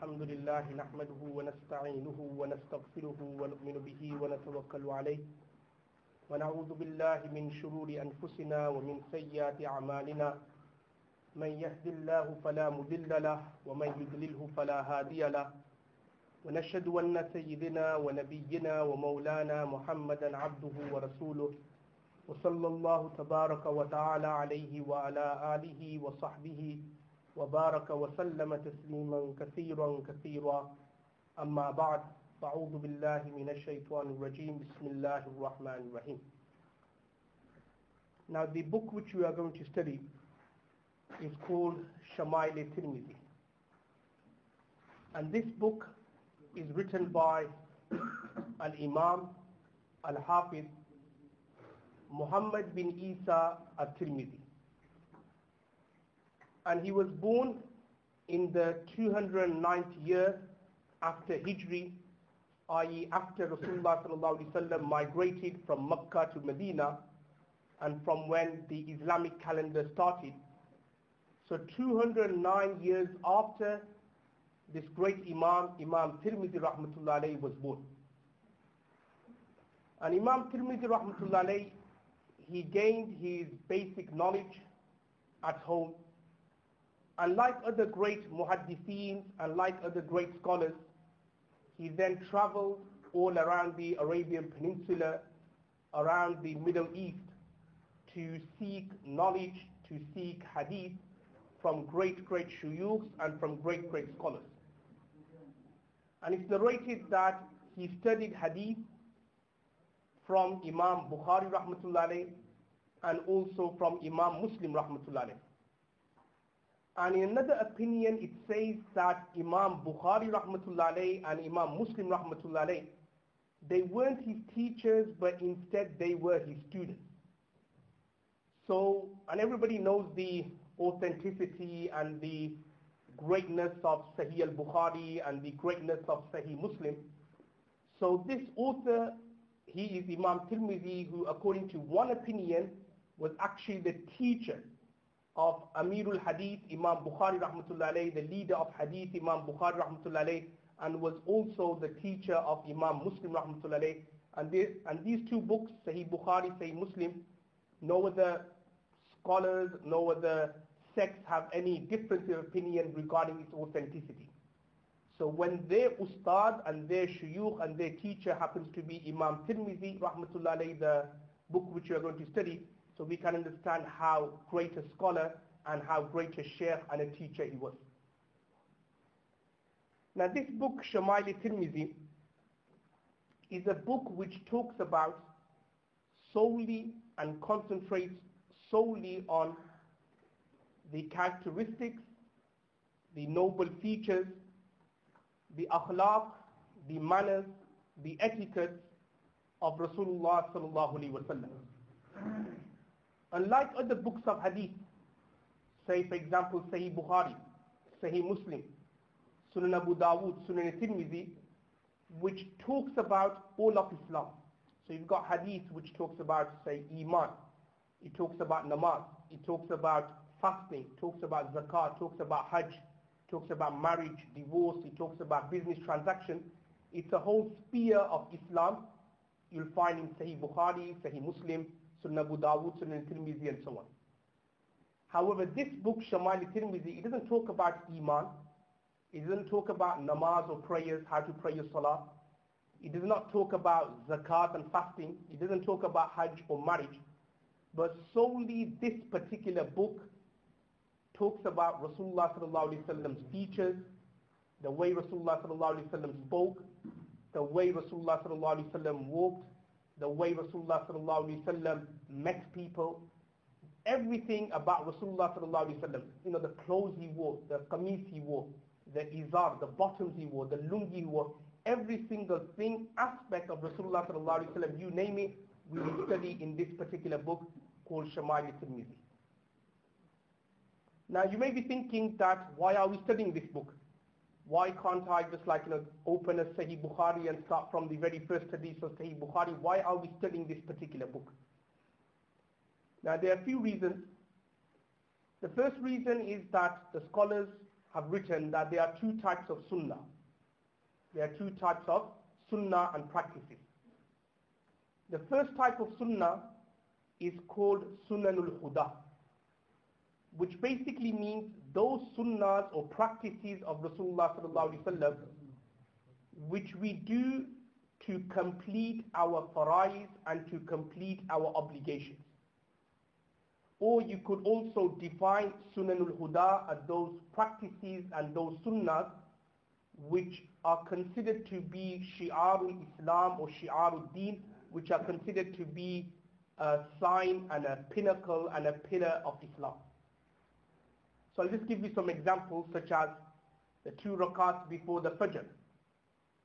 الحمد لله نحمده ونستعينه ونستغفره ونؤمن به ونتوكل عليه ونعوذ بالله من شرور أنفسنا ومن سيئات أعمالنا من يهد الله فلا مضل له ومن يضلله فلا هادي له ونشهد أن سيدنا ونبينا ومولانا محمدا عبده ورسوله وصلى الله تبارك وتعالى عليه وعلى آله وصحبه وبارك وسلم تسليما كثيرا أما بعد فأعوذ بالله من الشيطان الرجيم بسم الله الرحمن الرحيم. Now the book which we are going to study is called Shama'il Tirmidhi, and this book is written by Al-Imam Al-Hafiz Muhammad bin Isa At-Tirmidhi, and he was born in the 209th year after Hijri, i.e. after Rasulullah sallallahu alaihi wasallam migrated from Mecca to Medina and from when the Islamic calendar started. So 209 years after this great Imam Tirmidhi rahmatullah alayhi was born. And Imam Tirmidhi rahmatullah alayhi, he gained his basic knowledge at home. And like other great muhaddithin and like other great scholars, he then traveled all around the Arabian Peninsula, around the Middle East, to seek knowledge, to seek hadith from great shuyukhs and from great scholars. And it's narrated that he studied hadith from Imam Bukhari rahmatullah alayhi and also from Imam Muslim rahmatullah alayhi. And in another opinion, it says that Imam Bukhari rahmatullah alayhi and Imam Muslim rahmatullah alayhi, they weren't his teachers, but instead they were his students. So, and everybody knows the authenticity and the greatness of Sahih al-Bukhari and the greatness of Sahih Muslim. So this author, he is Imam Tirmidhi, who according to one opinion was actually the teacher of Amirul Hadith, Imam Bukhari rahmatullah alayhi, the leader of Hadith, Imam Bukhari rahmatullah alayhi, and was also the teacher of Imam Muslim rahmatullah alayhi. And these two books, Sahih Bukhari, Sahih Muslim, no other scholars, no other sects have any difference of opinion regarding its authenticity. So when their ustad and their shuyukh and their teacher happens to be Imam Tirmidhi rahmatullah alayhi, the book which we are going to study, so we can understand how great a scholar and how great a sheikh and a teacher he was. Now this book, Shama'il Tirmidhi, is a book which talks about solely and concentrates solely on the characteristics, the noble features, the akhlaq, the manners, the etiquette of Rasulullah sallallahu alaihi wasallam. Unlike other books of hadith, say for example Sahih Bukhari, Sahih Muslim, Sunan Abu Dawud, Sunan Tirmidhi, which talks about all of Islam. So you've got hadith which talks about, say, Iman, it talks about namaz, it talks about fasting, talks about zakat, talks about hajj, talks about marriage, divorce, it talks about business transaction. It's a whole sphere of Islam you'll find in Sahih Bukhari, Sahih Muslim, Sunan Abu Dawud, Sunan Tirmidhi, and so on. However, this book, Shama'il Tirmidhi, it doesn't talk about Iman, it doesn't talk about namaz or prayers, how to pray your salah. It does not talk about zakat and fasting. It doesn't talk about hajj or marriage. But solely this particular book talks about Rasulullah sallallahu alaihi wasallam's features, the way Rasulullah sallallahu alaihi wasallam spoke, the way Rasulullah sallallahu alaihi wasallam walked, the way Rasulullah sallallahu alaihi wasallam met people, everything about Rasulullah sallallahu alaihi wasallam. You know, the clothes he wore, the qamis he wore, the izar, the bottoms he wore, the lungi he wore, every single thing, aspect of Rasulullah sallallahu alaihi wasallam, you name it, we will study in this particular book called Shama'il Tirmidhi. Now you may be thinking that why are we studying this book? Why can't I just open a Sahih Bukhari and start from the very first hadith of Sahih Bukhari? Why are we studying this particular book? Now there are a few reasons. The first reason is that the scholars have written that there are two types of sunnah. There are two types of sunnah and practices. The first type of sunnah is called Sunanul Huda, which basically means those sunnahs or practices of Rasulullah sallallahu alaihi wasallam which we do to complete our fara'is and to complete our obligations. Or you could also define Sunanul Huda as those practices and those sunnahs which are considered to be Shi'arul Islam or Shi'arul Deen, which are considered to be a sign and a pinnacle and a pillar of Islam. So I'll just give you some examples, such as the 2 rakats before the Fajr,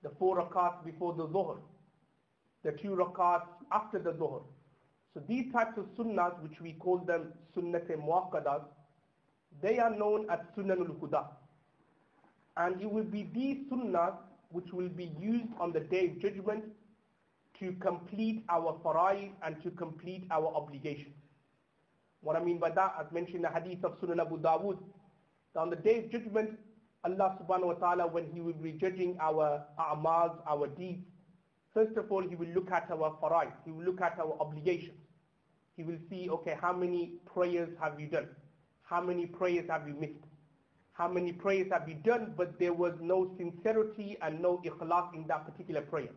the 4 rakats before the Dhuhr, the 2 rakats after the Dhuhr. So these types of sunnahs, which we call them Sunnat-e Muakkadas, they are known as Sunanul Huda. And it will be these sunnahs which will be used on the Day of Judgment to complete our fara'id and to complete our obligations. What I mean by that, as mentioned in the hadith of Sunan Abu Dawood, that on the Day of Judgment, Allah subhanahu wa ta'ala, when He will be judging our a'mals, our deeds, first of all, He will look at our fara'id, He will look at our obligations. He will see, okay, how many prayers have you done? How many prayers have you missed? How many prayers have you done, but there was no sincerity and no ikhlas in that particular prayer?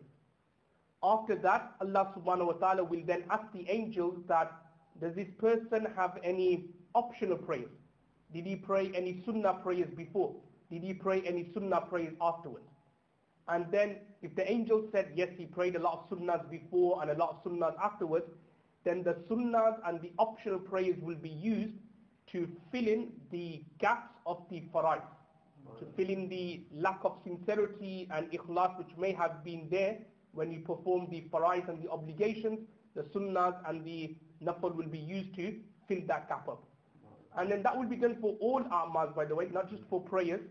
After that, Allah subhanahu wa ta'ala will then ask the angels that, does this person have any optional prayers? Did he pray any sunnah prayers before? Did he pray any sunnah prayers afterwards? And then if the angel said, yes, he prayed a lot of sunnahs before and a lot of sunnahs afterwards, then the sunnahs and the optional prayers will be used to fill in the gaps of the fara'id, to fill in the lack of sincerity and ikhlas which may have been there when you perform the fara'id and the obligations. The sunnahs and the nafal will be used to fill that gap up. And then that will be done for all a'mals, by the way, not just for prayers.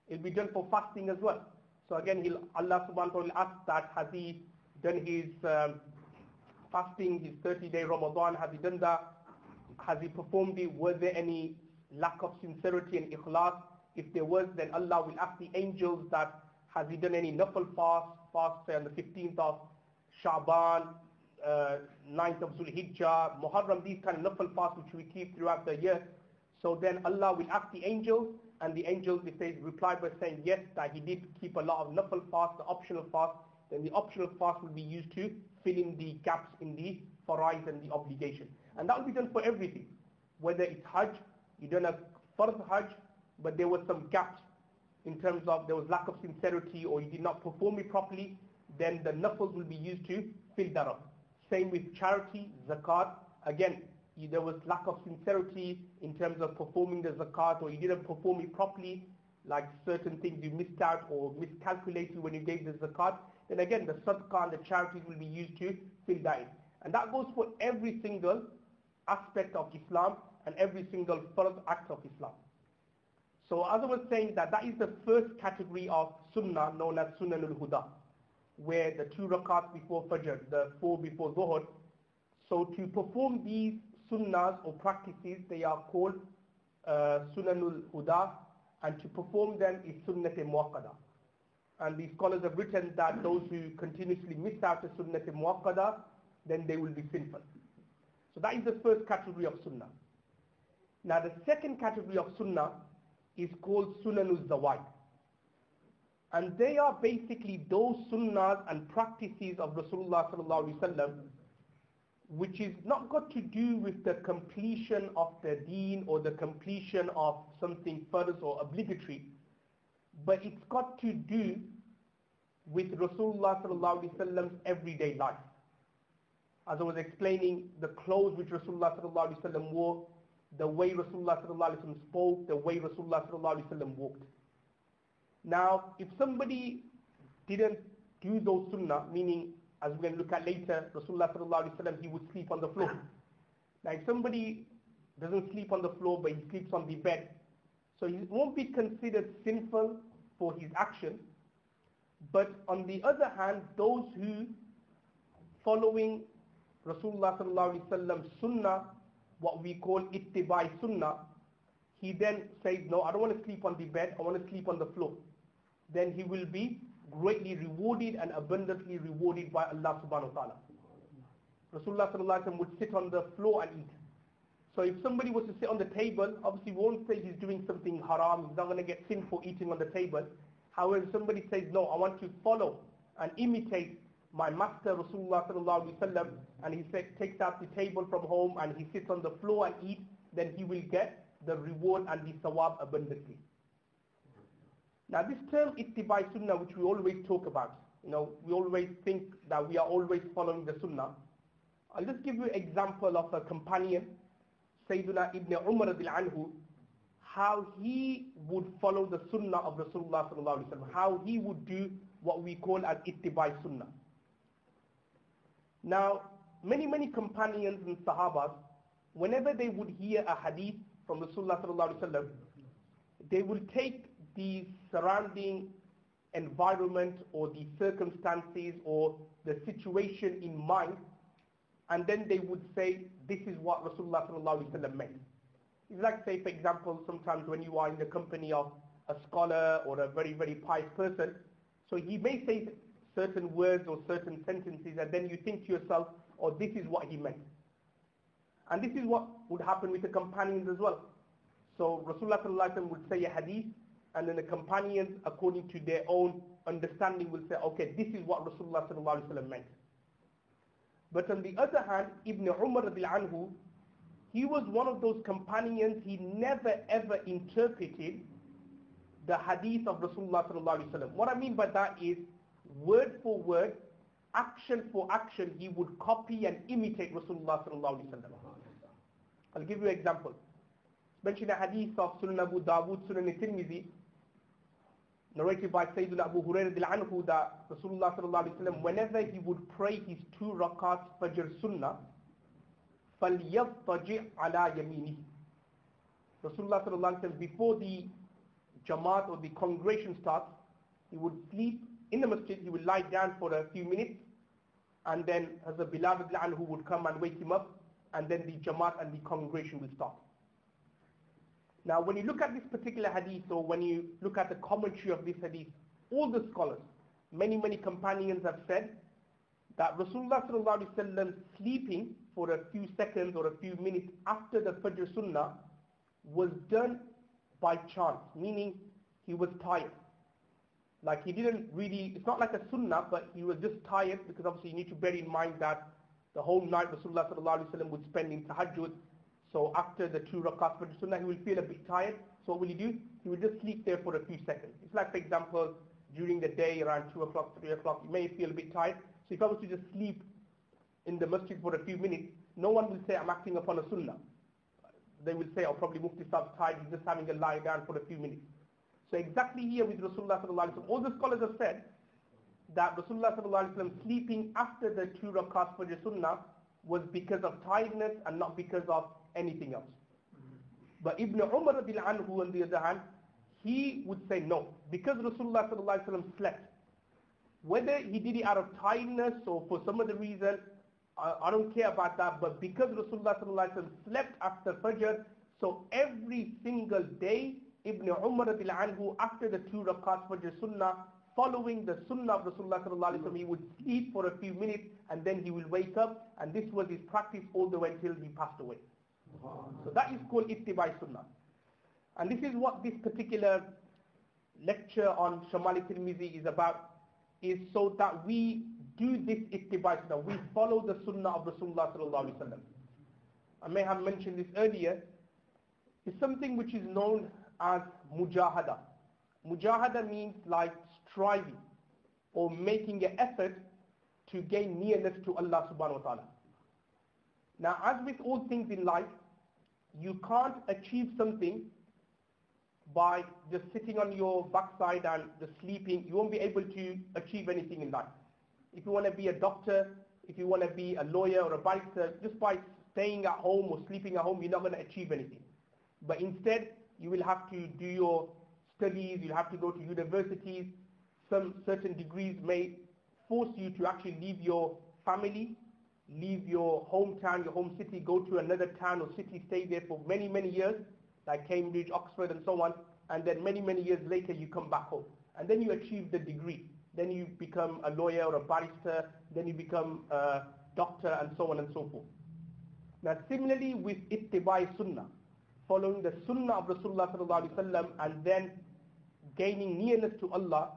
It will be done for fasting as well. So again, Allah subhanahu wa ta'ala will ask that, has he done his fasting, his 30-day Ramadan, has he done that? Has he performed it? Was there any lack of sincerity and ikhlas? If there was, then Allah will ask the angels that, has he done any nafal fast say on the 15th of Sha'ban, 9th of Zulhijjah, Muharram, these kind of nafal fasts which we keep throughout the year. So then Allah will ask the angels, and the angels, if they reply by saying yes, that he did keep a lot of nafal fast, the optional fast, then the optional fast will be used to fill in the gaps in the fara'id and the obligation. And that will be done for everything. Whether it's Hajj, you done a Farz Hajj, but there were some gaps in terms of there was lack of sincerity or you did not perform it properly, then the nafals will be used to fill that up. Same with charity, zakat. Again, there was lack of sincerity in terms of performing the zakat, or you didn't perform it properly, like certain things you missed out or miscalculated when you gave the zakat, then again the sadaqah and the charities will be used to fill that in. And that goes for every single aspect of Islam and every single first act of Islam. So as I was saying, that is the first category of sunnah known as Sunanul Huda, where the 2 rakats before Fajr, the 4 before Dhuhr. So to perform these sunnahs or practices, they are called Sunanul Huda, and to perform them is Sunnat-e Muakkada. And the scholars have written that those who continuously miss out the Sunnat-e Muakkada, then they will be sinful. So that is the first category of sunnah. Now the second category of sunnah is called Sunanul Zawai. And they are basically those sunnahs and practices of Rasulullah sallallahu alaihi wasallam which is not got to do with the completion of the deen or the completion of something further or obligatory, but it's got to do with Rasulullah sallallahu alaihi wasallam's everyday life. As I was explaining, the clothes which Rasulullah sallallahu alaihi wasallam wore, the way Rasulullah sallallahu alaihi wasallam spoke, the way Rasulullah sallallahu alaihi wasallam walked. Now, if somebody didn't do those sunnah, meaning, as we're going to look at later, Rasulullah sallallahu alaihi wasallam, he would sleep on the floor. Now, if somebody doesn't sleep on the floor, but he sleeps on the bed, so he won't be considered sinful for his action. But on the other hand, those who, following Rasulullah sallallahu alaihi wasallam sunnah, what we call ittibai sunnah, he then says, no, I don't want to sleep on the bed, I want to sleep on the floor, then he will be greatly rewarded and abundantly rewarded by Allah subhanahu wa ta'ala. Rasulullah sallallahu alaihi wasallam would sit on the floor and eat. So if somebody was to sit on the table, obviously we won't say he's doing something haram, he's not going to get sin for eating on the table. However, if somebody says, no, I want to follow and imitate my master Rasulullah sallallahu alaihi wasallam, and he takes out the table from home and he sits on the floor and eats, then he will get the reward and the sawab abundantly. Now this term ittibai sunnah, which we always talk about, we always think that we are always following the sunnah. I'll just give you an example of a companion, Sayyiduna Ibn Umar radiallahu anhu, how he would follow the sunnah of Rasulullah sallallahu alaihi wasallam, how he would do what we call as ittibai sunnah. Now, many companions and sahabas, whenever they would hear a hadith from Rasulullah sallallahu alaihi wasallam, they will take the surrounding environment or the circumstances or the situation in mind, and then they would say, this is what Rasulullah sallallahu alaihi wasallam meant. It's like, say, for example, sometimes when you are in the company of a scholar or a very, very pious person, so he may say certain words or certain sentences, and then you think to yourself, oh, this is what he meant. And this is what would happen with the companions as well. So Rasulullah sallallahu alaihi wasallam would say a hadith, and then the companions, according to their own understanding, will say, okay, this is what Rasulullah sallallahu alaihi wasallam meant. But on the other hand, Ibn Umar radiallahu anhu, he was one of those companions, he never ever interpreted the hadith of Rasulullah sallallahu alaihi wasallam. What I mean by that is, word for word, action for action, he would copy and imitate Rasulullah sallallahu alaihi wasallam. I'll give you an example. Mention a hadith of Sunan Abu Dawud, Sunan Tirmidhi, narrated by Sayyidina Abu Hurairah radiallahu anhu, that Rasulullah sallallahu alaihi wasallam, whenever he would pray his 2 rakats Fajr Sunnah, فَلْيَضْطَجِعْ عَلَى يَمِينِهِ. Rasulullah sallallahu alaihi wasallam, before the Jamaat or the congregation starts, he would sleep in the masjid, he would lie down for a few minutes, and then Hazrat Bilal radiallahu anhu would come and wake him up, and then the Jamaat and the congregation will start. Now when you look at this particular hadith, or when you look at the commentary of this hadith, all the scholars, many companions have said that Rasulullah sallallahu alaihi wasallam sleeping for a few seconds or a few minutes after the Fajr Sunnah was done by chance, meaning he was tired. Like he didn't really, it's not like a sunnah, but he was just tired, because obviously you need to bear in mind that the whole night Rasulullah sallallahu alaihi wasallam would spend in tahajjud. So after the 2 rakats for the sunnah, he will feel a bit tired. So what will he do? He will just sleep there for a few seconds. It's like, for example, during the day around 2 o'clock, 3 o'clock, you may feel a bit tired. So if I was to just sleep in the masjid for a few minutes, no one will say I'm acting upon a sunnah. They will say, oh, probably Mufti Sahib's tired, he's just having a lie down for a few minutes. So exactly here with Rasulullah sallallahu alaihi wasallam, all the scholars have said that Rasulullah sallallahu alaihi wasallam sleeping after the 2 rakats for the sunnah was because of tiredness and not because of anything else. But Ibn Umar radiallahu anhu, on the other hand, he would say no, because Rasulullah sallallahu alaihi wasallam slept. Whether he did it out of tiredness or for some other reason, I don't care about that, but because Rasulullah sallallahu alaihi wasallam slept after Fajr, so every single day, Ibn Umar radiallahu anhu, after the 2 rakats Fajr Sunnah, following the Sunnah of Rasulullah sallallahu alaihi wasallam, he would sleep for a few minutes and then he will wake up, and this was his practice all the way until he passed away. So that is called Ittibai Sunnah. And this is what this particular lecture on Shamal Tirmidhi is about, is so that we do this Ittibai Sunnah, we follow the Sunnah of Rasulullah sallallahu alaihi wasallam. I may have mentioned this earlier, it's something which is known as mujahada. Mujahada means like striving or making an effort to gain nearness to Allah subhanahu wa ta'ala. Now, as with all things in life, you can't achieve something by just sitting on your backside and just sleeping. You won't be able to achieve anything in life. If you want to be a doctor, if you want to be a lawyer or a barrister, just by staying at home or sleeping at home, you're not going to achieve anything. But instead, you will have to do your studies, you'll have to go to universities. Some certain degrees may force you to actually leave your family, leave your hometown, your home city, go to another town or city, stay there for many years. like Cambridge, Oxford and so on, and then many, many years later you come back home. And then you achieve the degree. Then you become a lawyer or a barrister, then you become a doctor and so on and so forth. Now similarly with ittibai sunnah, following the sunnah of Rasulullah sallallahu alaihi wasallam and then gaining nearness to Allah,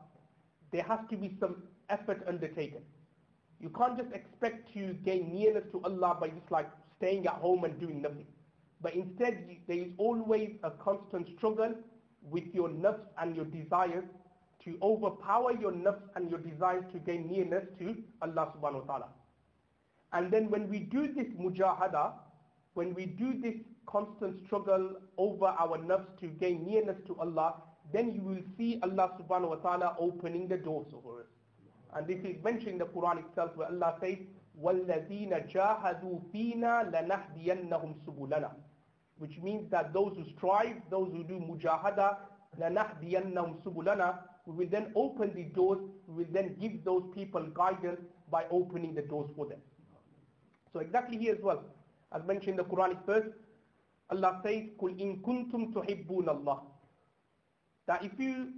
there has to be some effort undertaken. You can't just expect to gain nearness to Allah by just like staying at home and doing nothing. But instead there is always a constant struggle with your nafs and your desires to overpower your nafs and your desires to gain nearness to Allah subhanahu wa ta'ala. And then when we do this mujahada, when we do this constant struggle over our nafs to gain nearness to Allah, then you will see Allah subhanahu wa ta'ala opening the doors for us. And this is mentioned in the Quran itself where Allah says, وَالَّذِينَ جَاهَدُوا فِينَا لَنَهْدِيَنَّهُمْ سُبُلَنَا, which means that those who strive, those who do mujahada, لَنَهْدِيَنَّهُمْ سُبُلَنَا, we will then open the doors, we will then give those people guidance by opening the doors for them. So exactly here as well, as mentioned in the Quranic verse, Allah says, قُلْ إِن كُنْتُمْ تُحِبُّونَ اللَّهِ, that if you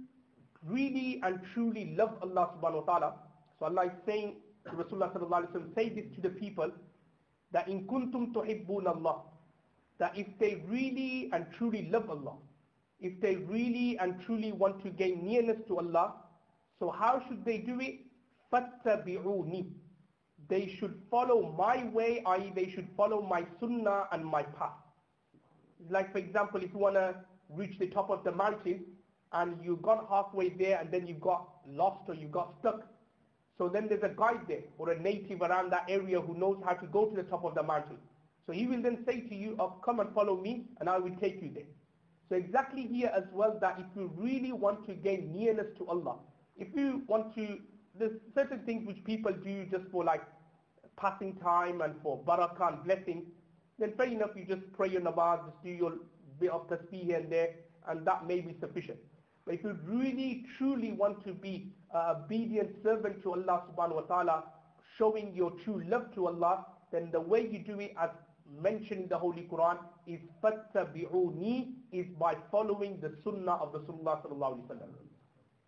really and truly love Allah subhanahu wa ta'ala, so Allah is saying to Rasulullah sallallahu alaihi wasallam, say this to the people, that in kuntum tuhibbuna Allah, that if they really and truly love Allah, if they really and truly want to gain nearness to Allah, so how should they do it? فَاتَّبِعُونِ, they should follow my way, i.e. they should follow my sunnah and my path. Like for example, if you want to reach the top of the mountain and you've gone halfway there and then you got lost or you got stuck, so then there's a guide there or a native around that area who knows how to go to the top of the mountain. So he will then say to you, oh, come and follow me and I will take you there. So exactly here as well, that if you really want to gain nearness to Allah, if you want to, there's certain things which people do just for like passing time and for barakah and blessing, then fair enough, you just pray your namaz, just do your bit of tasbih here and there, and that may be sufficient. But if you really truly want to be an obedient servant to Allah subhanahu wa ta'ala, showing your true love to Allah, then the way you do it, as mentioned in the Holy Quran, is fattabi'uni, is by following the sunnah of Rasulullah sallallahu alaihi wasallam.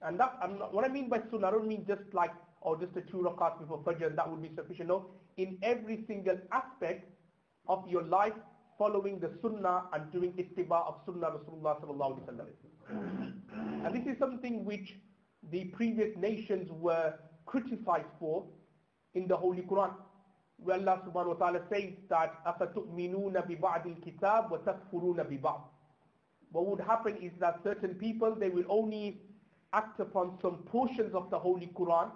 And that, what I mean by sunnah, I don't mean just like, or just the 2 rakats before Fajr and that would be sufficient. No, in every single aspect of your life, following the sunnah and doing ittiba of sunnah Rasulullah sallallahu alaihi wasallam. And this is something which the previous nations were criticized for in the Holy Quran, where Allah subhanahu wa ta'ala says that أَفَتُؤْمِنُونَ بِبَعْدِ الْكِتَابِ وَتَكْفُرُونَ بِبَعْدِ. What would happen is that certain people, they will only act upon some portions of the Holy Quran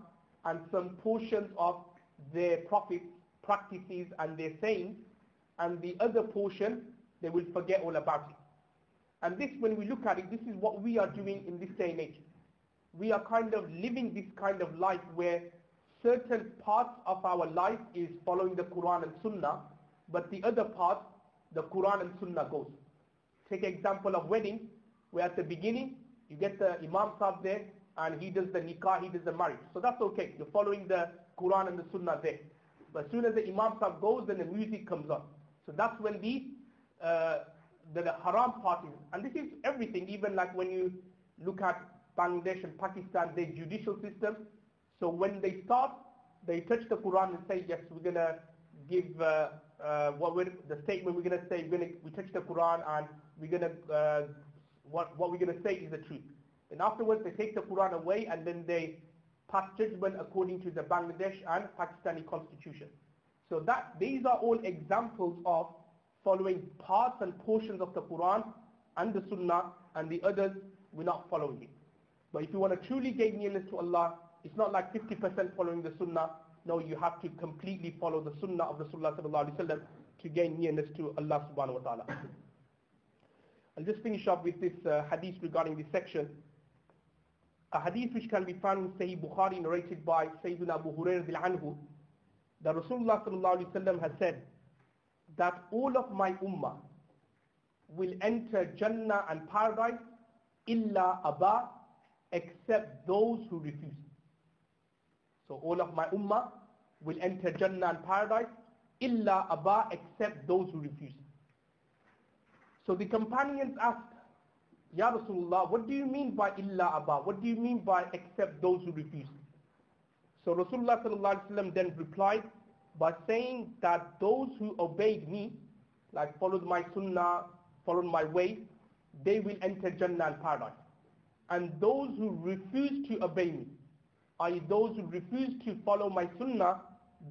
and some portions of their prophets' practices and their sayings, and the other portion, they will forget all about it. And this, when we look at it, this is what we are doing in this day and age. We are kind of living this kind of life where certain parts of our life is following the Quran and Sunnah, but the other part, the Quran and Sunnah goes. Take example of wedding, where at the beginning, you get the Imam Sahib there, and he does the nikah, he does the marriage. So that's okay, you're following the Quran and the Sunnah there. But as soon as the Imam Sahib goes, then the music comes on. So that's when the haram part is. And this is everything, even like when you look at Bangladesh and Pakistan, their judicial system. So when they start, they touch the Quran and say, yes, we're going to give the statement we're going to say, we touch the Quran and we're going to, what we're going to say is the truth. And afterwards they take the Quran away and then they pass judgment according to the Bangladesh and Pakistani constitution. So these are all examples of following parts and portions of the Quran and the Sunnah, and the others we're not following it. But if you want to truly gain nearness to Allah, it's not like 50% following the Sunnah. No, you have to completely follow the Sunnah of Rasulullah sallallahu alaihi wasallam to gain nearness to Allah subhanahu wa ta'ala. I'll just finish up with this hadith regarding this section. A hadith which can be found in Sahih Bukhari, narrated by Sayyidina Abu Hurairah anhu, that Rasulullah sallallahu alaihi wasallam has said that all of my ummah will enter Jannah and paradise illa Aba, except those who refuse. So all of my ummah will enter Jannah and paradise illa Aba, except those who refuse. So the companions asked, Ya Rasulullah, what do you mean by illa aba? What do you mean by except those who refuse? So Rasulullah sallallahu alaihi wasallam then replied by saying that those who obeyed me, like followed my sunnah, followed my way, they will enter Jannah and paradise. And those who refuse to obey me, i.e. those who refuse to follow my sunnah,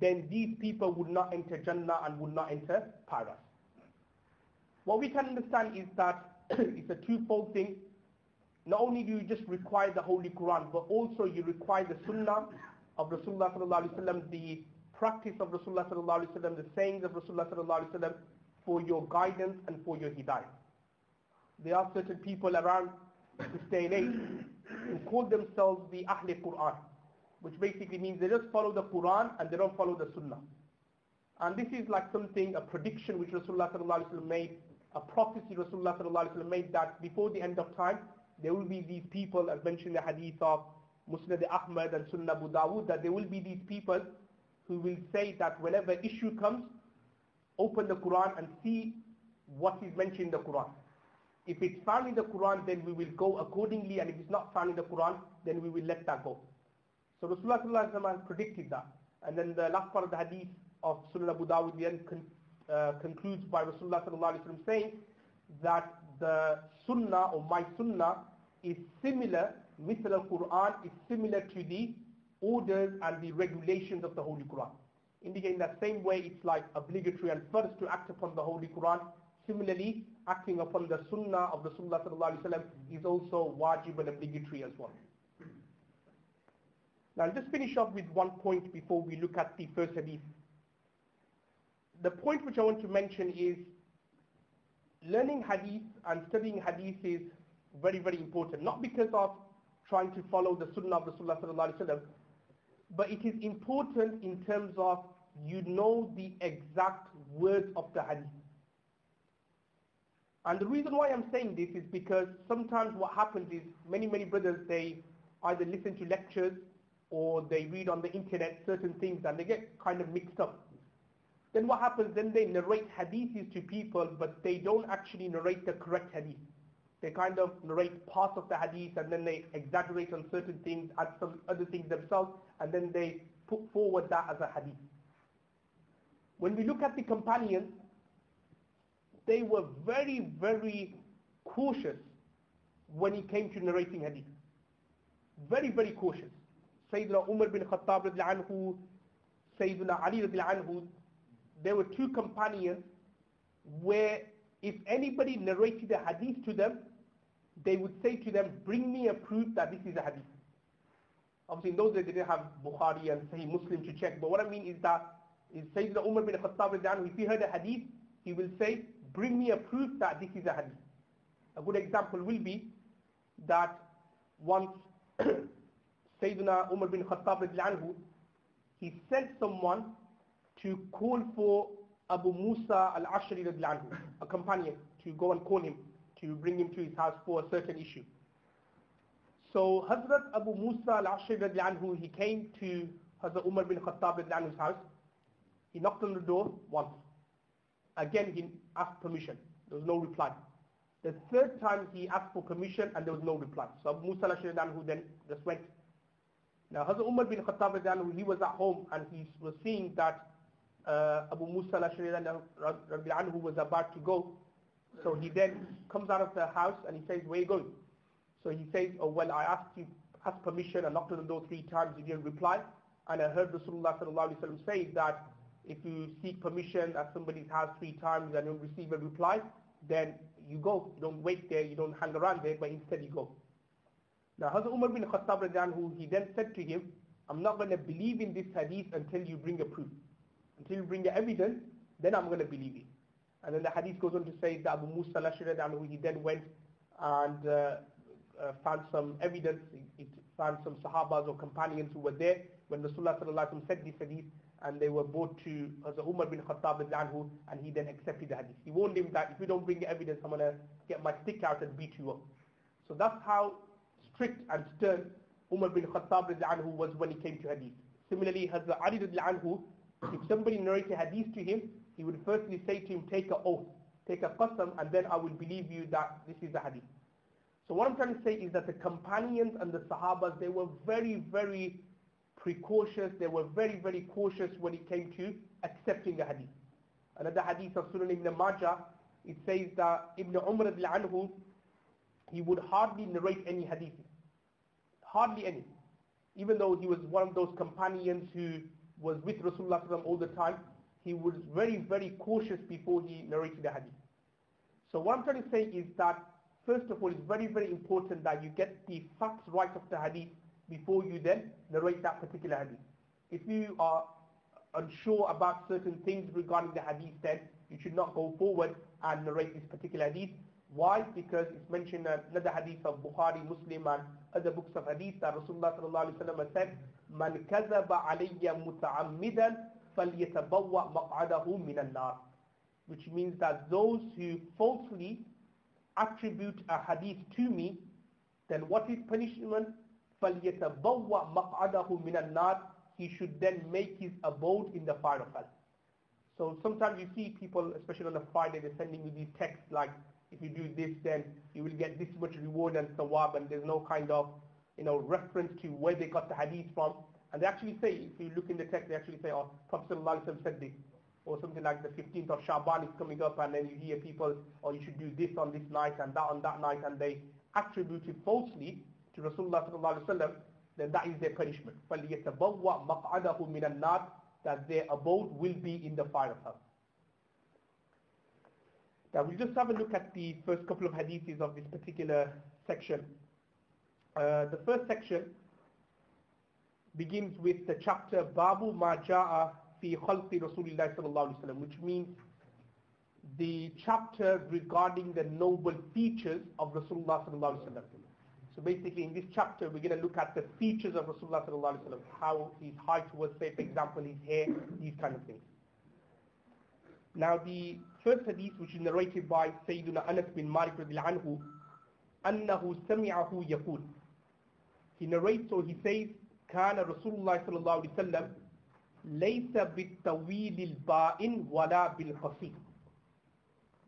then these people would not enter Jannah and would not enter paradise. What we can understand is that it's a twofold thing. Not only do you just require the Holy Quran, but also you require the Sunnah of Rasulullah sallallahu alaihi wasallam, the practice of Rasulullah sallallahu alaihi wasallam, the sayings of Rasulullah sallallahu alaihi wasallam for your guidance and for your hidayah. There are certain people around this day and age who call themselves the Ahl Quran, which basically means they just follow the Quran and they don't follow the Sunnah. And this is like something, a prediction which Rasulullah sallallahu alaihi wasallam made, a prophecy Rasulullah sallallahu alaihi wasallam made, that before the end of time, there will be these people, as mentioned in the hadith of Musnad Ahmad and Sunnah Abu Dawud, that there will be these people who will say that whenever issue comes, open the Quran and see what is mentioned in the Quran. If it's found in the Quran, then we will go accordingly, and if it's not found in the Quran, then we will let that go. So Rasulullah sallallahu alaihi wasallam predicted that. And then the last part of the hadith of Sunnah Abu Dawud then concludes by Rasulullah sallallahu alaihi wasallam saying that the Sunnah or my Sunnah is similar, mithl al-Quran is similar to the orders and the regulations of the Holy Quran. Indicating that same way it's like obligatory and first to act upon the Holy Quran. Similarly, acting upon the Sunnah of Rasulullah sallallahu alaihi wasallam is also wajib and obligatory as well. Now I'll just finish off with one point before we look at the first hadith. The point which I want to mention is learning hadith and studying hadith is very, very important. Not because of trying to follow the Sunnah of Rasulullah sallallahu alaihi wasallam, but it is important in terms of you know the exact words of the hadith. And the reason why I'm saying this is because sometimes what happens is many brothers, they either listen to lectures or they read on the internet certain things and they get kind of mixed up. Then what happens, then they narrate hadiths to people, but they don't actually narrate the correct hadith. They kind of narrate parts of the hadith and then they exaggerate on certain things, add some other things themselves, and then they put forward that as a hadith. When we look at the companions, they were very, very cautious when it came to narrating hadith. Very, very cautious. Sayyidina Umar bin Khattab radiallahu anhu, Sayyidina Ali radiallahu anhu, there were two companions where if anybody narrated a hadith to them, they would say to them, bring me a proof that this is a hadith. Obviously in those days they didn't have Bukhari and Sahih Muslim to check, but what I mean is that Sayyidina Umar bin Khattab radiallahu anhu, if he heard a hadith, he will say, bring me a proof that this is a hadith. A good example will be that once Sayyidina Umar bin Khattab radiallahu anhu, he sent someone to call for Abu Musa al-Ashari radiallahu anhu, a companion, to go and call him, to bring him to his house for a certain issue. So Hazrat Abu Musa al-Ashari radiallahu anhu, he came to Hazrat Umar bin Khattab radiallahu anhu's house. He knocked on the door once. Again he asked permission. There was no reply. The third time he asked for permission and there was no reply. So Abu Musa al-Ashari radiallahu anhu then just went. Now Hazrat Umar bin Khattab radiallahu anhu, he was at home and he was seeing that Abu Musa al-Ashari radiallahu anhu was about to go. So he then comes out of the house and he says, where are you going? So he says, oh well, I asked permission, I knocked on the door 3 times, you didn't reply. And I heard Rasulullah sallallahu alaihi wasallam say that if you seek permission at somebody's house 3 times and you don't receive a reply, then you go. You don't wait there, you don't hang around there, but instead you go. Now Hazrat Umar bin Khattab radiallahu anhu, he then said to him, I'm not going to believe in this hadith until you bring a proof. Until you bring the evidence, then I'm going to believe it. And then the hadith goes on to say that Abu Musa al-Ashari radiallahu anhu, he then went and found some evidence. He found some sahabas or companions who were there when Rasulullah sallallahu alaihi wasallam said this hadith, and they were brought to Hazrat Umar bin Khattab radiallahu anhu, and he then accepted the hadith. He warned him that if you don't bring the evidence, I'm going to get my stick out and beat you up. So that's how strict and stern Umar bin Khattab radiallahu anhu was when he came to hadith. Similarly, Hazrat Ali radiallahu anhu, if somebody narrated hadith to him, he would firstly say to him, take an oath take a qasam, and then I will believe you that this is a hadith. So what I'm trying to say is that the companions and the Sahabas, they were very, very precautious. They were very, very cautious when it came to accepting a hadith. Another hadith of Sunan Ibn Majah, it says that Ibn Umar anhu, he would hardly narrate any hadith. Hardly any. Even though he was one of those companions who was with Rasulullah all the time, he was very, very cautious before he narrated the hadith. So what I'm trying to say is that, first of all, it's very, very important that you get the facts right of the hadith before you then narrate that particular hadith. If you are unsure about certain things regarding the hadith, then you should not go forward and narrate this particular hadith. Why? Because it's mentioned in another hadith of Bukhari, Muslim and other books of hadith that Rasulullah said, "Man kazaba alayya muta'ammidan falyatabawwa maq'adahu min an-nar," which means that those who falsely attribute a hadith to me, then what is punishment? فَلْيَتَبَوَّأْ مَقْعَدَهُ مِنَ النَّارِ, he should then make his abode in the fire of hell. So sometimes you see people, especially on a Friday, they're sending you these texts like, if you do this, then you will get this much reward and thawab, and there's no kind of reference to where they got the hadith from. And they actually say, if you look in the text, they actually say, oh, Prophet ﷺ said this, or something like the 15th of Shaban is coming up, and then you hear people, oh, you should do this on this night and that on that night, and they attribute it falsely to Rasulullah ﷺ, then that is their punishment. فَلْيَتَبَوَّأْ مَقْعَدَهُ مِنَ النَّارِ, that their abode will be in the fire of hell. Now we'll just have a look at the first couple of hadiths of this particular section. The first section begins with the chapter Babu Ma Ja'a fi Khalqi Rasulillah sallallahu alaihi wasallam, which means the chapter regarding the noble features of Rasulullah sallallahu alaihi wasallam. So basically in this chapter we're going to look at the features of Rasulullah sallallahu alaihi wasallam, how his height was, say for example his hair, these kind of things. Now the first hadith, which is narrated by Sayyiduna Anas bin Malik radhiyallahu anhu, أنه سمعه يقول, he narrates, or he says, كان رسول الله صلى الله عليه وسلم ليس بالطويل البائن ولا بالقصير.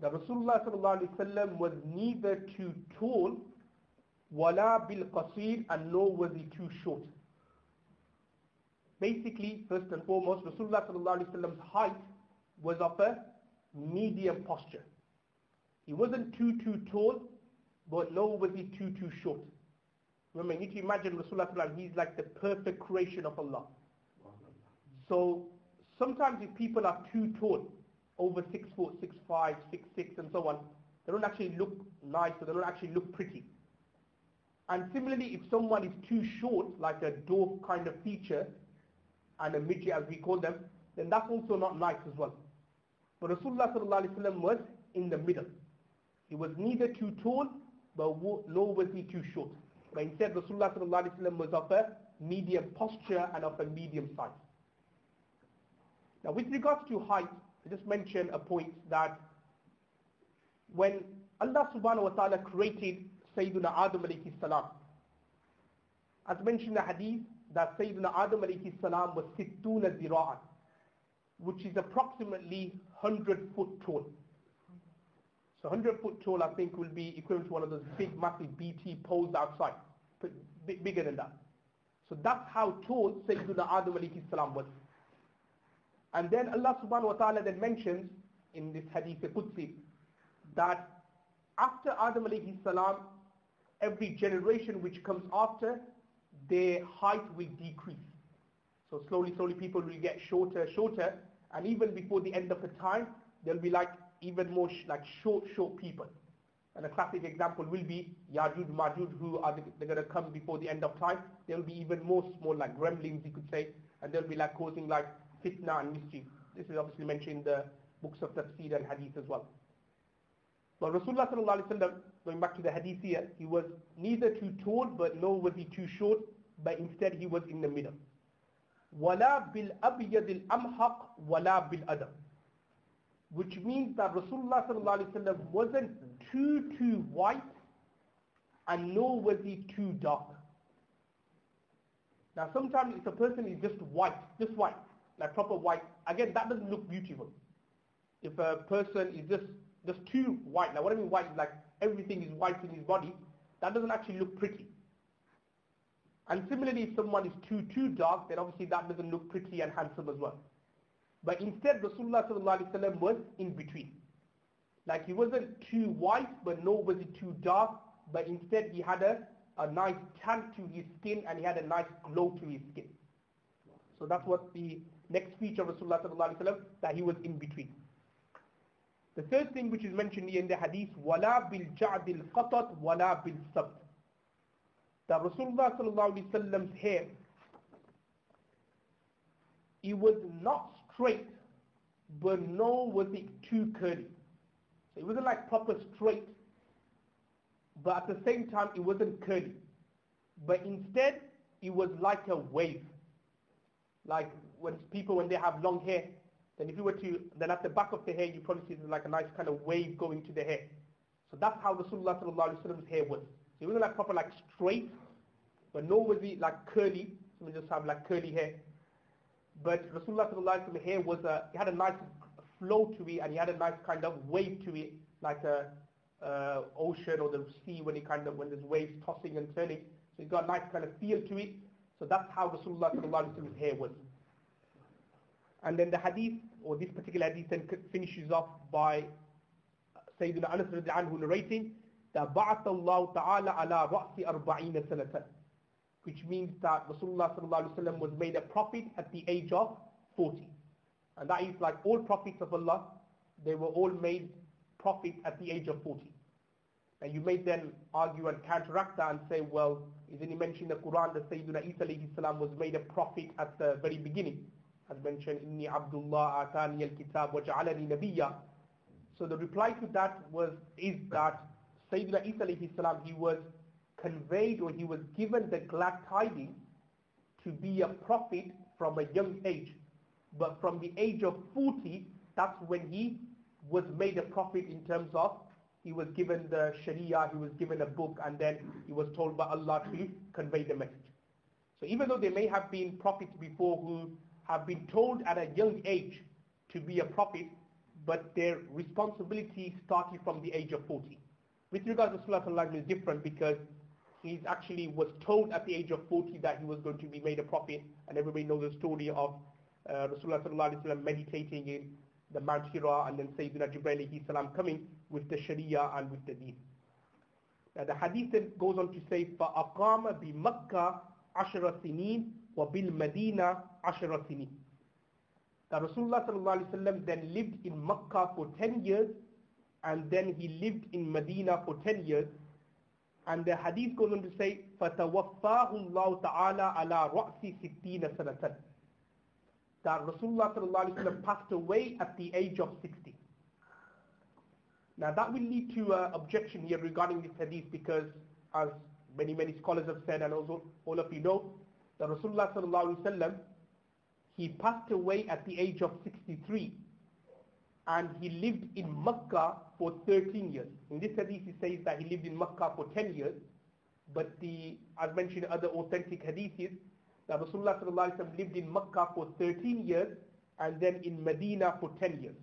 The Rasulullah صلى الله عليه وسلم was neither too tall ولا بالقصير, and nor was he too short. Basically, first and foremost, Rasulullah صلى الله عليه وسلم's height was of a medium posture. He wasn't too tall, but nor was he too short. Remember, you need to imagine Rasulullah, he's like the perfect creation of Allah. So sometimes if people are too tall, over 6 foot, 6'5", 6'6", and so on, they don't actually look nice, or they don't actually look pretty. And similarly, if someone is too short, like a dwarf kind of feature, and a midget as we call them, then that's also not nice as well. But Rasulullah was in the middle. He was neither too tall, but nor was he too short. But instead, Rasulullah was of a medium posture and of a medium size. Now, with regards to height, I just mention a point that when Allah subhanahu wa ta'ala created Sayyiduna Adam alayhi salam, as mentioned in the hadith, that Sayyiduna Adam alayhi salam was 60 zira'an, which is approximately 100 foot tall. So 100 foot tall, I think, will be equivalent to one of those big, massive BT poles outside, but bigger than that. So that's how tall Sayyiduna Adam alayhi salam was. And then Allah subhanahu wa ta'ala then mentions in this hadith Qudsi that after Adam alayhi salam, every generation which comes after, their height will decrease. So slowly people will get shorter, and even before the end of the time, there'll be like even more short people. And a classic example will be Yajuj, Majuj, who are they're going to come before the end of time. They'll be even more small, like gremlins, you could say, and they'll be like causing like fitna and mischief. This is obviously mentioned in the books of tafsir and hadith as well. But Rasulullah sallallahu alaihi wasallam, going back to the hadith here, he was neither too tall, but nor was he too short, but instead he was in the middle. وَلَا بِالْأَبْيَدِ الْأَمْحَقِ وَلَا بِالْأَدَمِ, which means that Rasulullah sallallahu alaihi wasallam wasn't too white, and nor was he too dark. Now sometimes if a person is just white, like proper white, again that doesn't look beautiful. If a person is just just too white. Now what I mean white is like everything is white in his body. That doesn't actually look pretty. And similarly, if someone is too dark, then obviously that doesn't look pretty and handsome as well. But instead, Rasulullah sallallahu alaihi wasallam was in between. Like he wasn't too white, but nor was he too dark. But instead, he had a nice tan to his skin, and he had a nice glow to his skin. So that's what the next feature of Rasulullah sallallahu alaihi wasallam, that he was in between. The third thing which is mentioned here in the hadith, wala bil ja'd al qatat wala bil sabt. That Rasulullah sallallahu alaihi wasallam's hair, it was not straight, but nor was it too curly. So it wasn't like proper straight, but at the same time it wasn't curly. But instead it was like a wave. Like when they have long hair, then if you were to, then at the back of the hair you probably see like a nice kind of wave going to the hair. So that's how Rasulullah sallallahu alaihi wasallam's hair was. So it wasn't like proper like straight, but nor was it like curly. So we just have like curly hair. But Rasulullah sallallahu alaihi wasallam's hair was it had a nice flow to it, and he had a nice kind of wave to it, like a ocean or the sea when there's waves tossing and turning. So it's got a nice kind of feel to it. So that's how Rasulullah sallallahu alaihi wasallam's hair was. And then the hadith, or this particular hadith, then finishes off by Sayyidina Anas radiallahu anhu narrating that بَعَثَ اللَّهُ تَعَالَى عَلَى رَأْسِ أَرْبَعِينَ سَنَةً, which means that Rasulullah sallallahu alaihi wasallam was made a prophet at the age of 40. And that is like all prophets of Allah, they were all made prophets at the age of 40. And you may then argue and counteract that and say, well, isn't it mentioned in the Quran that Sayyidina Isa alayhi salam was made a prophet at the very beginning? As mentioned, Inni Abdullah atani al-kitab wa ja'alani nabiyya. So the reply to that is that Sayyidina Isa alayhi salam, he was conveyed, or he was given the glad tidings to be a prophet from a young age. But from the age of 40, that's when he was made a prophet, in terms of he was given the Sharia, he was given a book, and then he was told by Allah to convey the message. So even though there may have been prophets before who have been told at a young age to be a prophet, but their responsibility started from the age of 40. With regards to Rasulullah is different, because he actually was told at the age of 40 that he was going to be made a prophet, and everybody knows the story of Rasulullah sallallahu alaihi wasallam meditating in the Mount Hira, and then Sayyidina Jibreel alayhi salam coming with the Sharia and with the Deen. Now the hadith then goes on to say, فَأَقَامَ بِمَكَّةَ عَشْرَ سِنِينَ وَبِالْمَدِينَةِ عَشْرَ سِنِينَ. That Rasulullah sallallahu alaihi wasallam then lived in Makkah for 10 years, and then he lived in Medina for 10 years. And the hadith goes on to say, فَتَوَفَّاهُ اللَّهُ تَعَالَى عَلَى رَأْسِ 60 سَنَةً. That Rasulullah sallallahu alaihi wasallam passed away at the age of 60. Now that will lead to an objection here regarding this hadith, because as many scholars have said, and also all of you know, that Rasulullah sallallahu alaihi wasallam, he passed away at the age of 63, and he lived in Makkah for 13 years. In this hadith he says that he lived in Makkah for 10 years, but as mentioned in other authentic hadiths, that Rasulullah sallallahu alaihi wasallam lived in Makkah for 13 years, and then in Medina for 10 years.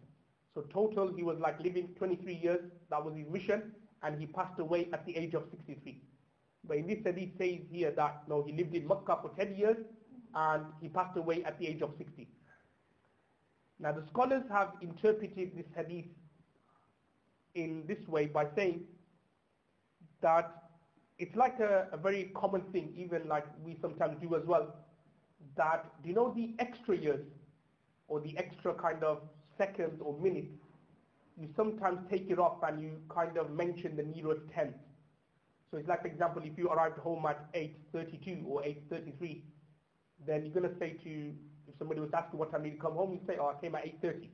So total he was like living 23 years, that was his mission, and he passed away at the age of 63. But in this hadith says here that no, he lived in Makkah for 10 years, and he passed away at the age of 60. Now the scholars have interpreted this hadith in this way by saying that it's like a very common thing, even like we sometimes do as well, that do you know the extra years, or the extra kind of seconds or minutes, you sometimes take it off and you kind of mention the nearest tenth. So it's like, for example, if you arrived home at 8:32 or 8:33, then you're going to say if somebody was asking what time did you come home, you say, oh, I came at 8:30.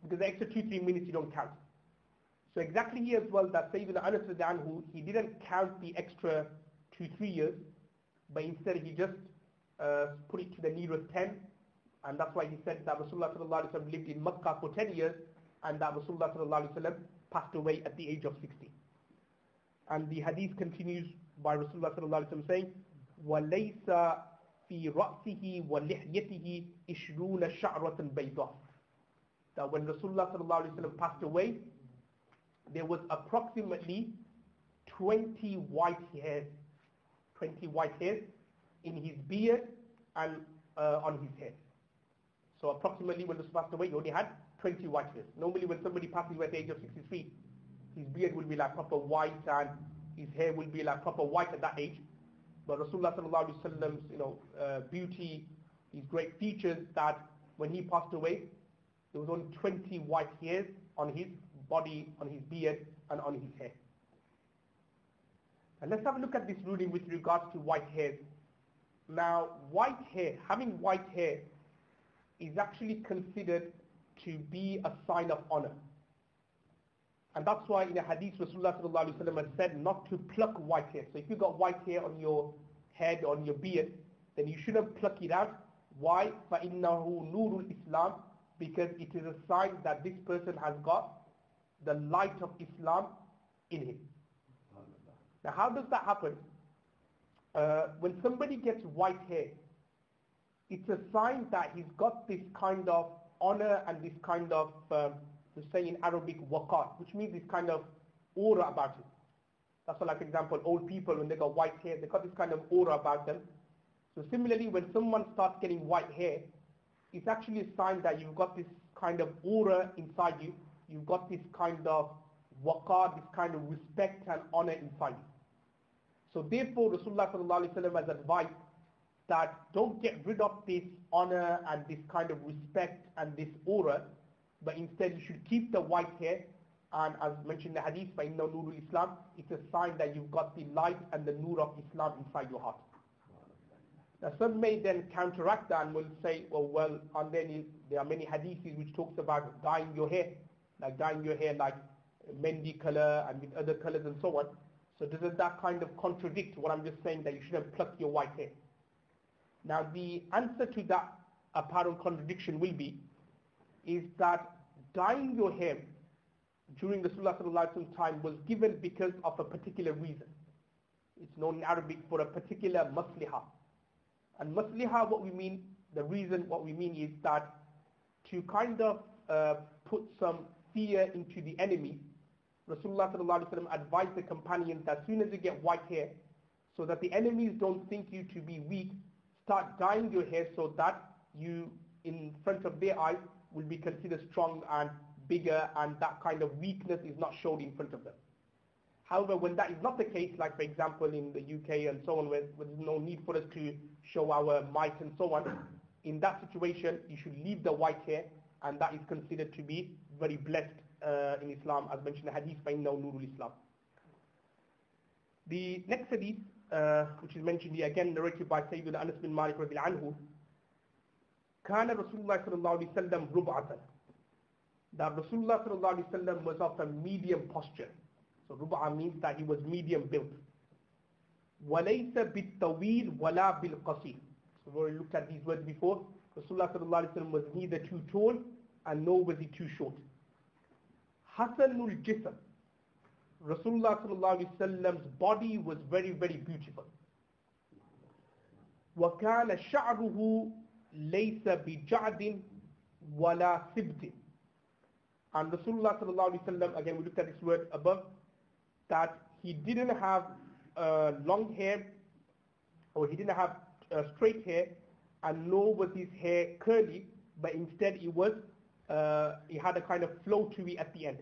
Because the extra 2-3 minutes you don't count. So exactly here as well, that Sayyidina Anas radiallahu anhu, he didn't count the extra 2-3 years, but instead he just put it to the nearest 10, and that's why he said that Rasulullah sallallahu alaihi wasallam lived in Makkah for 10 years, and that Rasulullah sallallahu alaihi wasallam passed away at the age of 60. And the hadith continues by Rasulullah sallallahu alaihi wasallam saying, وَلَيْسَ فِي رَأْسِهِ وَلِحْيَتِهِ إِشْرُونَ شَعْرَةً بَيْضَةً. That when Rasulullah sallallahu alaihi wasallam passed away, there was approximately 20 white hairs, 20 white hairs in his beard and on his head. So approximately when Rasul passed away, he only had 20 white hairs. Normally when somebody passes away at the age of 63, his beard will be like proper white and his hair will be like proper white at that age. But Rasulullah sallallahu alaihi wasallam's beauty, his great features, that when he passed away, there was only 20 white hairs on his body, on his beard, and on his hair. And let's have a look at this ruling with regards to white hairs. Now, white hair, having white hair, is actually considered to be a sign of honor. And that's why in a hadith, Rasulullah sallallahu alaihi wasallam has said not to pluck white hair. So if you've got white hair on your head, on your beard, then you shouldn't pluck it out. Why? فَإِنَّهُ نُورُ الْإِسْلَامِ, because it is a sign that this person has got the light of Islam in him. Now how does that happen? When somebody gets white hair, it's a sign that he's got this kind of honor and this kind of, we say in Arabic, waqar, which means this kind of aura about him. That's why, like for example, old people, when they got white hair, they got this kind of aura about them. So similarly, when someone starts getting white hair, it's actually a sign that you've got this kind of aura inside you. You've got this kind of waqar, this kind of respect and honor inside you. So therefore, Rasulullah sallallahu alaihi wasallam has advised that don't get rid of this honor and this kind of respect and this aura, but instead you should keep the white hair. And as mentioned in the hadith, فَإِنَّ نُورُ الْإِسْلَامِ, it's a sign that you've got the light and the nur of Islam inside your heart. Now some may then counteract that and will say, well, and then there are many hadiths which talks about dyeing your hair like mehendi color and with other colors and so on. So doesn't that kind of contradict what I'm just saying, that you shouldn't pluck your white hair? Now the answer to that apparent contradiction will be, is that dyeing your hair during the Rasulullah sallallahu alaihi wasallam time was given because of a particular reason. It's known in Arabic for a particular maslihah. And maslihah, what we mean is that to kind of put some fear into the enemy, Rasulullah sallallahu alaihi wasallam advised the companions that as soon as you get white hair, so that the enemies don't think you to be weak, start dyeing your hair so that you, in front of their eyes, will be considered strong and bigger, and that kind of weakness is not shown in front of them. However, when that is not the case, like for example in the UK and so on, where there's no need for us to show our might and so on, in that situation you should leave the white hair, and that is considered to be very blessed in Islam, as mentioned in the hadith, فَإِنَّهُ نُورُ الْإِسْلَامِ. The next hadith, which is mentioned here again, narrated by Sayyidina Anas bin Malik radiyallahu anhu, كان رسول الله صلى الله عليه وسلم ربعة, that Rasulullah sallallahu alaihi wasallam was of a medium posture. So rub'a means that he was medium built. وَلَيْسَ بِالطَّوِيلِ وَلَا بِالْقَصِيرِ. So we already looked at these words before. Rasulullah sallallahu alaihi wasallam was neither too tall and nor was he too short. Hasanul Jism. Rasulullah sallallahu alaihi wasallam's body was very, very beautiful. وَكَانَ شَعْرُهُ لَيْسَ بِجَعْدٍ وَلَا سِبْتٍ. And Rasulullah sallallahu alaihi wasallam, again we looked at this word above, that he didn't have long hair, or he didn't have straight hair, and nor was his hair curly, but instead he had a kind of flow to it at the end.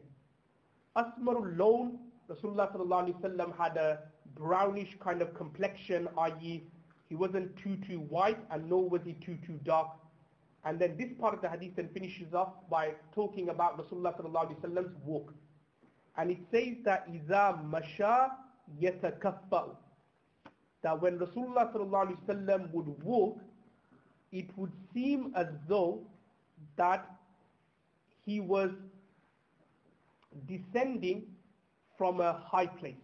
Asmarul Lawn, Rasulullah sallallahu alaihi wasallam had a brownish kind of complexion, i.e. he wasn't too white and nor was he too dark. And then this part of the hadith then finishes off by talking about Rasulullah sallallahu alaihi wasallam's walk. And it says that إِذَا مَشَى يَتَكَفَّأُ, that when Rasulullah sallallahu alaihi wasallam would walk, it would seem as though that he was descending from a high place.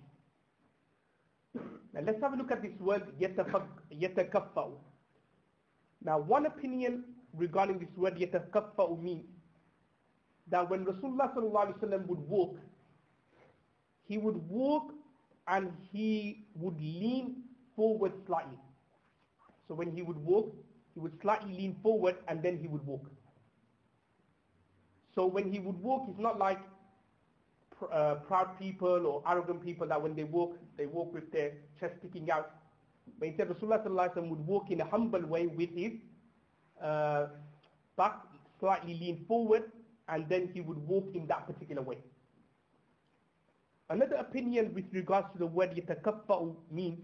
Now let's have a look at this word يَتَكَفَّأُ. Now one opinion regarding this word يَتَكَفَّأُ means that when Rasulullah sallallahu alaihi wasallam would walk, he would walk and he would lean forward slightly. So when he would walk, he would slightly lean forward and then he would walk. So when he would walk, it's not like proud people or arrogant people that when they walk with their chest sticking out. But instead Rasulullah sallallahu alaihi wasallam would walk in a humble way with his back slightly leaned forward, and then he would walk in that particular way. Another opinion with regards to the word yatakaffa'u means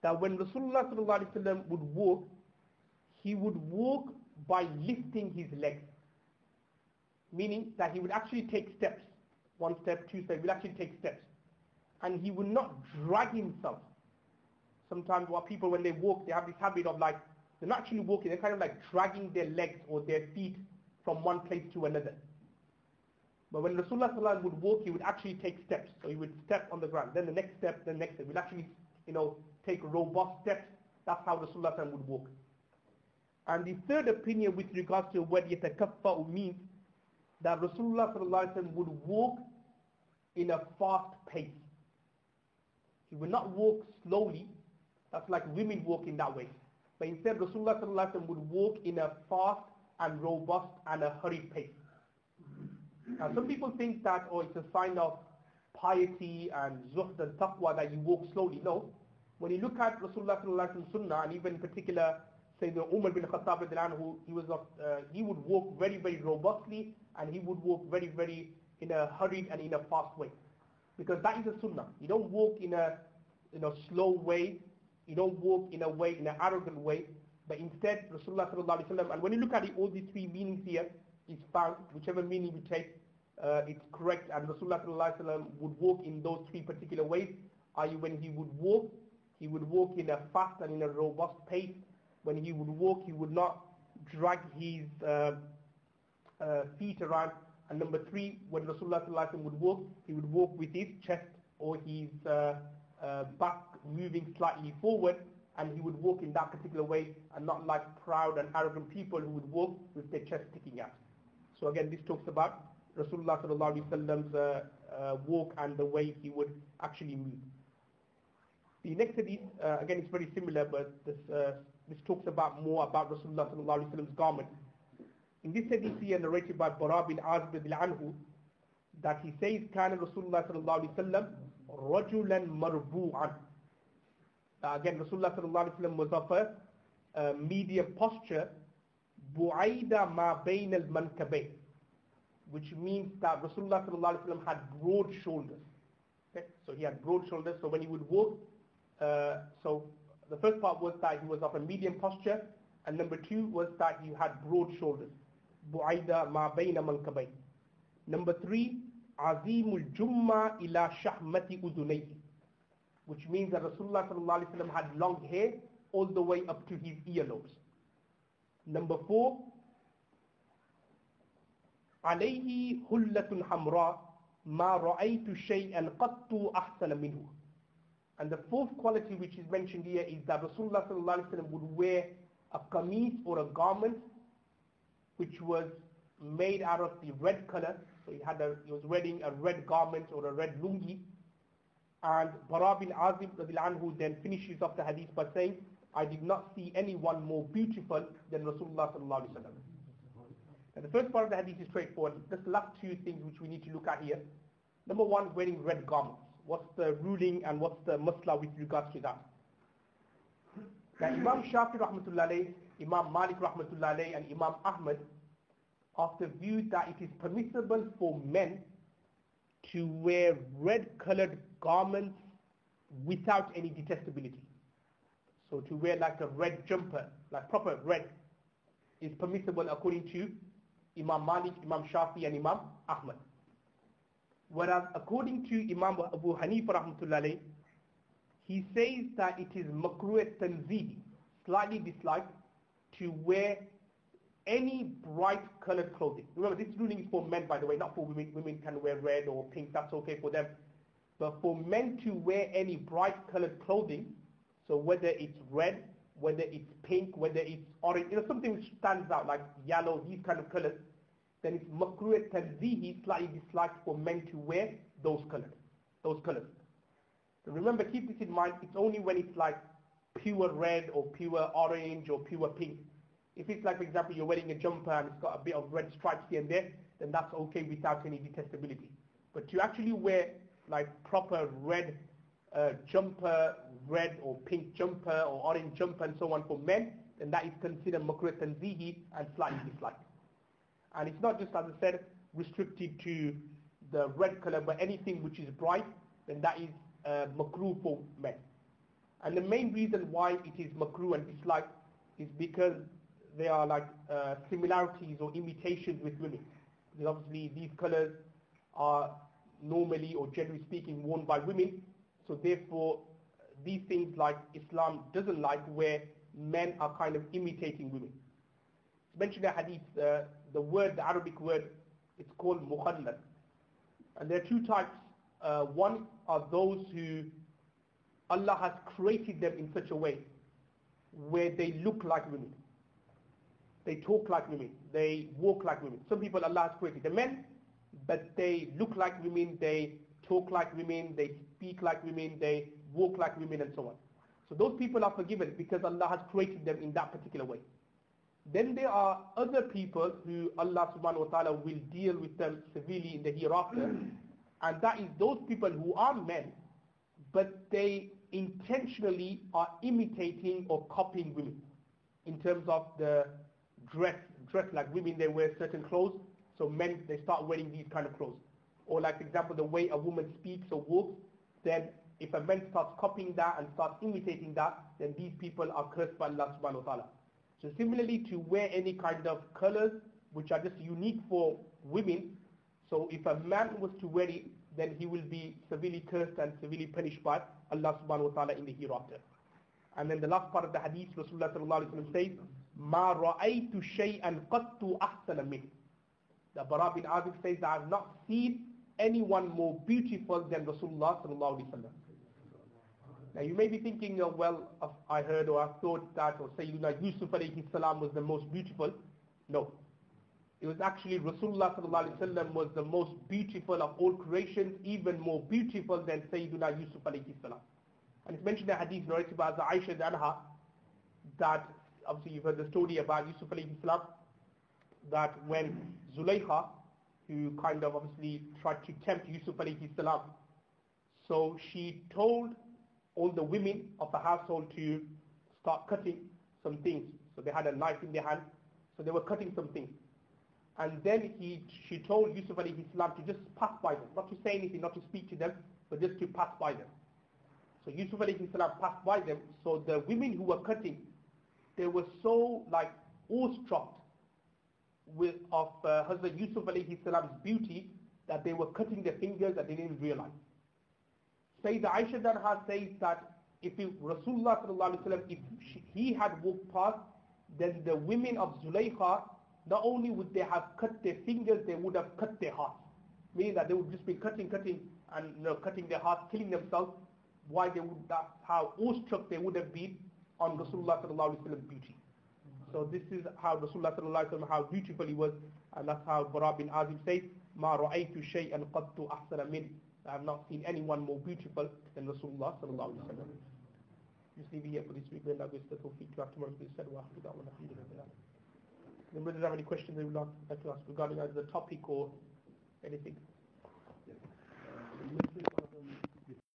that when Rasulullah sallallahu alaihi wasallam would walk, he would walk by lifting his legs, meaning that he would actually take steps, one step, two steps, he would actually take steps, and he would not drag himself. Sometimes what people, when they walk, they have this habit of like, they're not actually walking, they're kind of like dragging their legs or their feet from one place to another. But when Rasulullah sallallahu alaihi wasallam would walk, he would actually take steps. So he would step on the ground, then the next step, then the next step. He would actually, take robust steps. That's how Rasulullah sallallahu alaihi wasallam would walk. And the third opinion with regards to what yatakaffa'u means, that Rasulullah sallallahu alaihi wasallam would walk in a fast pace. He would not walk slowly. That's like women walk in that way. But instead, Rasulullah sallallahu alaihi wasallam would walk in a fast and robust and a hurried pace. Now, some people think that, it's a sign of piety and zuhd and taqwa that you walk slowly. No. When you look at Rasulullah sallallahu alaihi wasallam sunnah, and even in particular, Sayyidina Umar bin Khattab anhu, he would walk very, very robustly, and he would walk very, very in a hurried and in a fast way. Because that is a sunnah. You don't walk in a slow way. You don't walk in an arrogant way. But instead, Rasulullah sallallahu alaihi wasallam, and when you look at it, all these three meanings here is found. Whichever meaning you take, it's correct. And Rasulullah sallallahu alaihi wasallam would walk in those three particular ways. I.e., when he would walk in a fast and in a robust pace. When he would walk, he would not drag his feet around. And number three, when Rasulullah sallallahu alaihi wasallam would walk, he would walk with his chest or his back moving slightly forward, and he would walk in that particular way, and not like proud and arrogant people who would walk with their chest sticking out. So again, this talks about Rasulullah sallallahu alaihi wasallam's walk and the way he would actually move. The next hadith, again, it's very similar, but this talks more about Rasulullah sallallahu alaihi wasallam's garment. In this hadith here, narrated by Bara bin Azib anhu, that he says, "Kana Rasulullah sallallahu alaihi wasallam rajulan marbu'an." Again, Rasulullah sallallahu alaihi wasallam was of a medium posture, bu'aida ma bain al-mankabayn, which means that Rasulullah sallallahu alaihi wasallam had broad shoulders. Okay? So he had broad shoulders. So when he would walk, so the first part was that he was of a medium posture, and number two was that he had broad shoulders. Bu'aida ma bayna mankabayn. Number three, azimul jumma ila shahmati udunayhi, which means that Rasulullah sallallahu alaihi wasallam had long hair all the way up to his earlobes. Number four, alayhi hullatun hamra ma ra'aytu shay'an qattu ahsana minhu. And the fourth quality which is mentioned here is that Rasulullah sallallahu alaihi wasallam would wear a qameez or a garment which was made out of the red color. So he was wearing a red garment or a red lungi. And Bara bin Azib anhu then finishes off the hadith by saying, "I did not see anyone more beautiful than Rasulullah sallallahu alaihi wasallam." And the first part of the hadith is straightforward. Just the last two things which we need to look at here. Number one, wearing red garments. What's the ruling and what's the masla with regards to that? Now Imam Shafi rahmatullah alayh, Imam Malik rahmatullah alayh, and Imam Ahmad of the view that it is permissible for men to wear red colored garments without any detestability. So to wear like a red jumper, like proper red, is permissible according to Imam Malik, Imam Shafi, and Imam Ahmad. Whereas according to Imam Abu Hanifa rahmatullah alayh, he says that it is makruh tanzihi, slightly disliked, to wear any bright colored clothing. Remember, this ruling is for men, by the way, not for women. Women can wear red or pink, that's okay for them. But for men to wear any bright colored clothing, so whether it's red, whether it's pink, whether it's orange, something which stands out like yellow, these kind of colors, then it's makruh tanzihi, slightly disliked for men to wear those colors. So remember, keep this in mind, it's only when it's like pure red or pure orange or pure pink. If it's like, for example, you're wearing a jumper and it's got a bit of red stripes here and there, then that's okay without any detestability. But to actually wear like proper red jumper, red or pink jumper or orange jumper and so on for men, then that is considered makruh tanzihi and slightly disliked. And it's not just, as I said, restricted to the red color, but anything which is bright, then that is makruh for men. And the main reason why it is makruh and disliked is because there are like similarities or imitations with women. Because obviously these colors are normally or generally speaking worn by women, so therefore these things like Islam doesn't like where men are kind of imitating women. It's mentioned in the hadith, the Arabic word, it's called mukhallal. And there are two types. One are those who Allah has created them in such a way where they look like women. They talk like women. They walk like women. Some people Allah has created the men, but they look like women, they talk like women, they speak like women, they walk like women and so on. So those people are forgiven because Allah has created them in that particular way. Then there are other people who Allah subhanahu wa ta'ala will deal with them severely in the hereafter, and that is those people who are men, but they intentionally are imitating or copying women in terms of the dress like women, they wear certain clothes, so men, they start wearing these kind of clothes. Or like, for example, the way a woman speaks or walks, then if a man starts copying that and starts imitating that, then these people are cursed by Allah subhanahu wa ta'ala. So similarly, to wear any kind of colors which are just unique for women, so if a man was to wear it, then he will be severely cursed and severely punished by Allah subhanahu wa ta'ala in the hereafter. And then the last part of the hadith, Rasulullah sallallahu alaihi wasallam says, "Ma ra'aytu shay'an qattu ahsana min." The Bara bin Azib says that I have not seen anyone more beautiful than Rasulullah sallallahu alaihi wasallam. Now you may be thinking, I heard or I thought that, or Sayyidina Yusuf alayhi salam was the most beautiful. No. It was actually Rasulullah sallallahu alaihi wasallam was the most beautiful of all creations, even more beautiful than Sayyidina Yusuf alayhi salam. And it's mentioned in the hadith narrated by Aisha anha that, obviously you've heard the story about Yusuf alayhi salam, that when Zulaykha, who kind of obviously tried to tempt Yusuf alayhi salam, so she told all the women of the household to start cutting some things. So they had a knife in their hand, so they were cutting some things. And then she told Yusuf alayhi salam to just pass by them, not to say anything, not to speak to them, but just to pass by them. So Yusuf alayhi salam passed by them, so the women who were cutting, they were so like awestruck of Hazrat Yusuf alayhi salam's beauty that they were cutting their fingers and they didn't realize. Sayyidah Aisha Danha says that if Rasulullah sallallahu alaihi wasallam, if he had walked past, then the women of Zulaykha, not only would they have cut their fingers, they would have cut their hearts. Meaning that they would just be cutting and cutting their hearts, killing themselves. Why they would, that's how awestruck they would have been on Rasulullah sallallahu alaihi wasallam's beauty. So this is how Rasulullah sallallahu alaihi wasallam, how beautiful he was, and that's how Bara bin Azib says, "Ma ra'aytu shay'an qattu ahsana min." I have not seen anyone more beautiful than Rasulullah sallallahu alaihi wasallam. Just leave it here for this week. Then I'll go to the tawfiq to have tomorrow's be said. Does anybody have any questions they would like to ask regarding either the topic or anything?